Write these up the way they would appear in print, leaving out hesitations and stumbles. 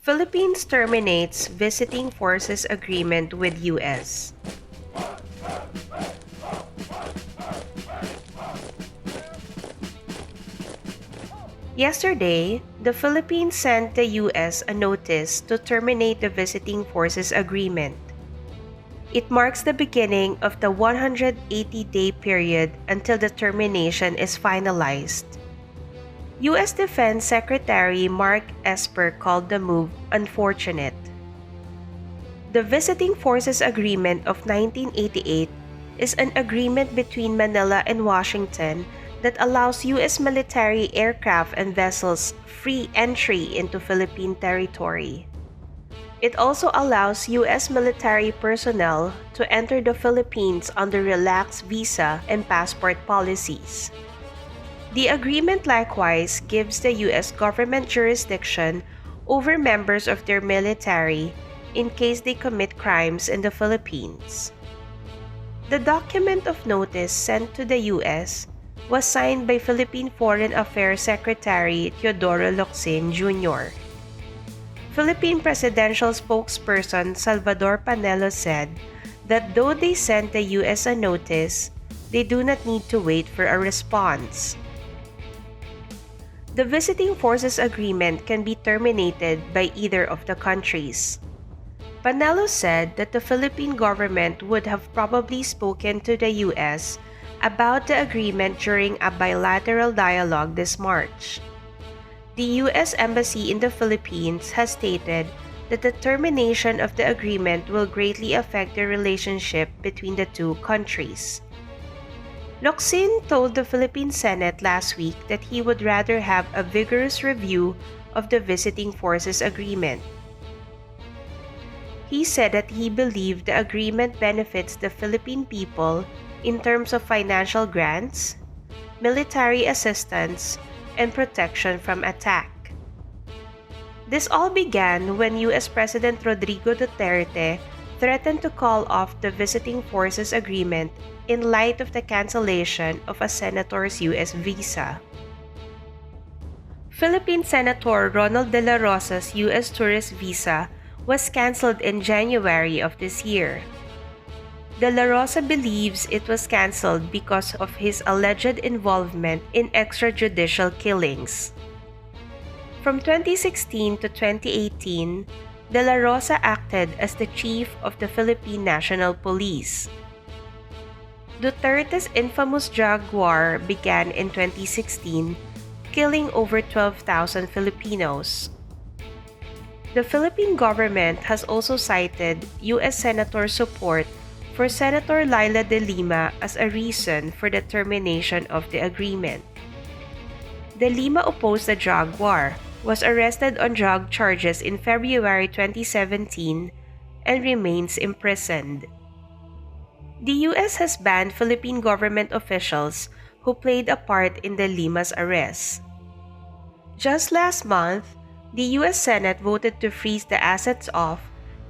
Philippines terminates visiting forces agreement with U.S. Yesterday, the Philippines sent the U.S. a notice to terminate the visiting forces agreement. It marks the beginning of the 180-day period until the termination is finalized. U.S. Defense Secretary Mark Esper called the move unfortunate. The Visiting Forces Agreement of 1988 is an agreement between Manila and Washington that allows U.S. military aircraft and vessels free entry into Philippine territory. It also allows U.S. military personnel to enter the Philippines under relaxed visa and passport policies. The agreement likewise gives the U.S. government jurisdiction over members of their military in case they commit crimes in the Philippines. The document of notice sent to the U.S. was signed by Philippine Foreign Affairs Secretary Teodoro Locsin Jr. Philippine presidential spokesperson Salvador Panelo said that though they sent the U.S. a notice, they do not need to wait for a response. The Visiting Forces Agreement can be terminated by either of the countries. Panelo said that the Philippine government would have probably spoken to the U.S. about the agreement during a bilateral dialogue this March. The U.S. Embassy in the Philippines has stated that the termination of the agreement will greatly affect the relationship between the two countries. Locsin told the Philippine Senate last week that he would rather have a vigorous review of the Visiting Forces Agreement. He said that he believed the agreement benefits the Philippine people in terms of financial grants, military assistance, and protection from attack. This all began when U.S. President Rodrigo Duterte threatened to call off the Visiting Forces Agreement in light of the cancellation of a senator's U.S. visa. Philippine Senator Ronald De La Rosa's U.S. tourist visa was canceled in January of this year. De La Rosa believes it was canceled because of his alleged involvement in extrajudicial killings. From 2016 to 2018, De La Rosa acted as the chief of the Philippine National Police. Duterte's infamous drug war began in 2016, killing over 12,000 Filipinos. The Philippine government has also cited U.S. Senator support for Senator Laila de Lima as a reason for the termination of the agreement. De Lima opposed the drug war, was arrested on drug charges in February 2017, and remains imprisoned. The U.S. has banned Philippine government officials who played a part in de Lima's arrest. Just last month, the U.S. Senate voted to freeze the assets of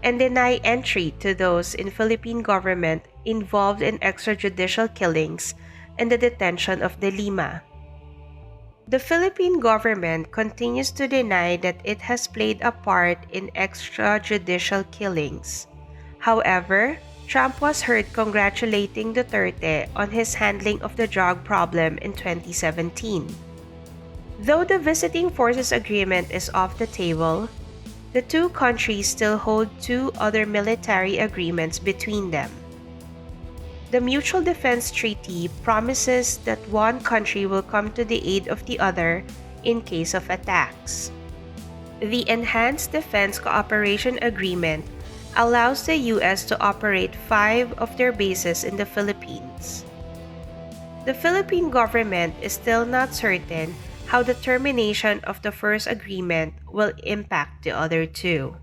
and deny entry to those in Philippine government involved in extrajudicial killings and the detention of de Lima. The Philippine government continues to deny that it has played a part in extrajudicial killings. However, Trump was heard congratulating Duterte on his handling of the drug problem in 2017. Though the Visiting Forces Agreement is off the table, the two countries still hold two other military agreements between them. The Mutual Defense Treaty promises that one country will come to the aid of the other in case of attacks. The Enhanced Defense Cooperation Agreement allows the U.S. to operate 5 of their bases in the Philippines. The Philippine government is still not certain how the termination of the first agreement will impact the other two.